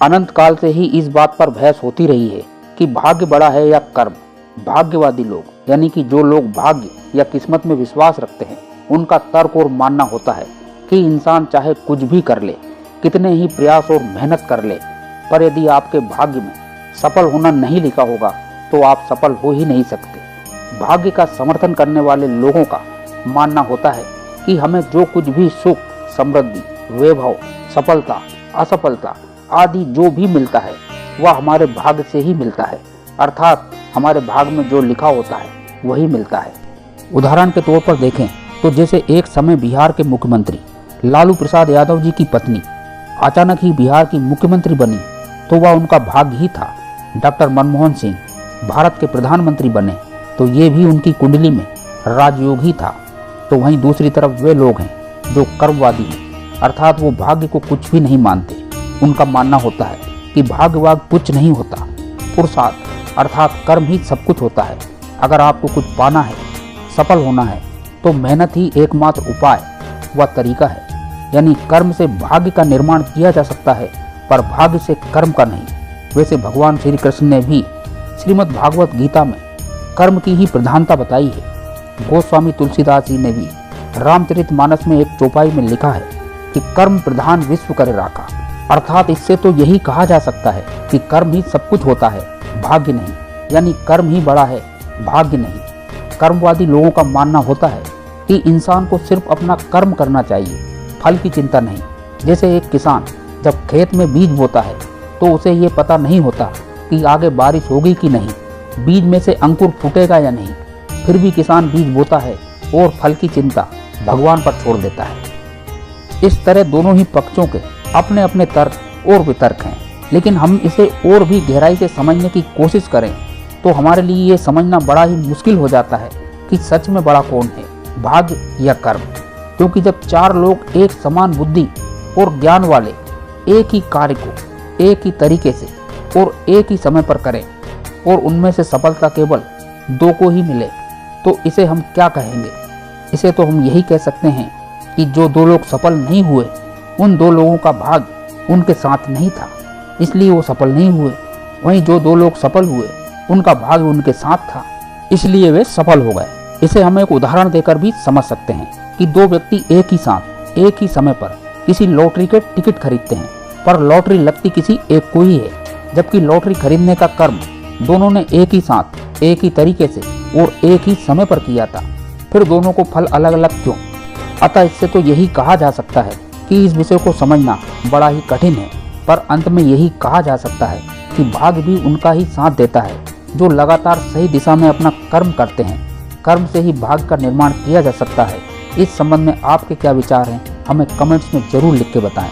अनंत काल से ही इस बात पर बहस होती रही है कि भाग्य बड़ा है या कर्म। भाग्यवादी लोग यानी कि जो लोग भाग्य या किस्मत में विश्वास रखते हैं, उनका तर्क और मानना होता है कि इंसान चाहे कुछ भी कर ले, कितने ही प्रयास और मेहनत कर ले, पर यदि आपके भाग्य में सफल होना नहीं लिखा होगा तो आप सफल हो ही नहीं सकते। भाग्य का समर्थन करने वाले लोगों का मानना होता है कि हमें जो कुछ भी सुख, समृद्धि, वैभव, सफलता, असफलता आदि जो भी मिलता है वह हमारे भाग्य से ही मिलता है, अर्थात हमारे भाग्य में जो लिखा होता है वही मिलता है। उदाहरण के तौर पर देखें तो जैसे एक समय बिहार के मुख्यमंत्री लालू प्रसाद यादव जी की पत्नी अचानक ही बिहार की मुख्यमंत्री बनी तो वह उनका भाग्य ही था। डॉक्टर मनमोहन सिंह भारत के प्रधानमंत्री बने तो ये भी उनकी कुंडली में राजयोग ही था। तो वहीं दूसरी तरफ वे लोग हैं जो कर्मवादी हैं, अर्थात वो भाग्य को कुछ भी नहीं मानते। उनका मानना होता है कि भाग्यवाद कुछ नहीं होता, पुरुषार्थ अर्थात कर्म ही सब कुछ होता है। अगर आपको कुछ पाना है, सफल होना है तो मेहनत ही एकमात्र उपाय व तरीका है। यानी कर्म से भाग्य का निर्माण किया जा सकता है पर भाग्य से कर्म का नहीं। वैसे भगवान श्री कृष्ण ने भी श्रीमद् भागवत गीता में कर्म की ही प्रधानता बताई है। गोस्वामी तुलसीदास जी ने भी रामचरितमानस में एक चौपाई में लिखा है कि कर्म प्रधान विश्व करे राखा, अर्थात इससे तो यही कहा जा सकता है कि कर्म ही सब कुछ होता है, भाग्य नहीं। यानी कर्म ही बड़ा है, भाग्य नहीं। कर्मवादी लोगों का मानना होता है कि इंसान को सिर्फ अपना कर्म करना चाहिए, फल की चिंता नहीं। जैसे एक किसान जब खेत में बीज बोता है तो उसे ये पता नहीं होता कि आगे बारिश होगी कि नहीं, बीज में से अंकुर फूटेगा या नहीं, फिर भी किसान बीज बोता है और फल की चिंता भगवान पर छोड़ देता है। इस तरह दोनों ही पक्षों के अपने अपने तर्क और वितर्क हैं, लेकिन हम इसे और भी गहराई से समझने की कोशिश करें तो हमारे लिए ये समझना बड़ा ही मुश्किल हो जाता है कि सच में बड़ा कौन है, भाग्य या कर्म। क्योंकि जब चार लोग एक समान बुद्धि और ज्ञान वाले एक ही कार्य को एक ही तरीके से और एक ही समय पर करें और उनमें से सफलता केवल दो को ही मिले तो इसे हम क्या कहेंगे? इसे तो हम यही कह सकते हैं कि जो दो लोग सफल नहीं हुए उन दो लोगों का भाग्य उनके साथ नहीं था, इसलिए वो सफल नहीं हुए। वहीं जो दो लोग सफल हुए उनका भाग्य उनके साथ था, इसलिए वे सफल हो गए। इसे हम एक उदाहरण देकर भी समझ सकते हैं कि दो व्यक्ति एक ही साथ एक ही समय पर किसी लॉटरी के टिकट खरीदते हैं, पर लॉटरी लगती किसी एक को ही है, जबकि लॉटरी खरीदने का कर्म दोनों ने एक ही साथ एक ही तरीके से और एक ही समय पर किया था, फिर दोनों को फल अलग अलग क्यों? अतः इससे तो यही कहा जा सकता है कि इस विषय को समझना बड़ा ही कठिन है, पर अंत में यही कहा जा सकता है कि भाग्य भी उनका ही साथ देता है जो लगातार सही दिशा में अपना कर्म करते हैं। कर्म से ही भाग्य का निर्माण किया जा सकता है। इस संबंध में आपके क्या विचार हैं, हमें कमेंट्स में जरूर लिख के बताएं।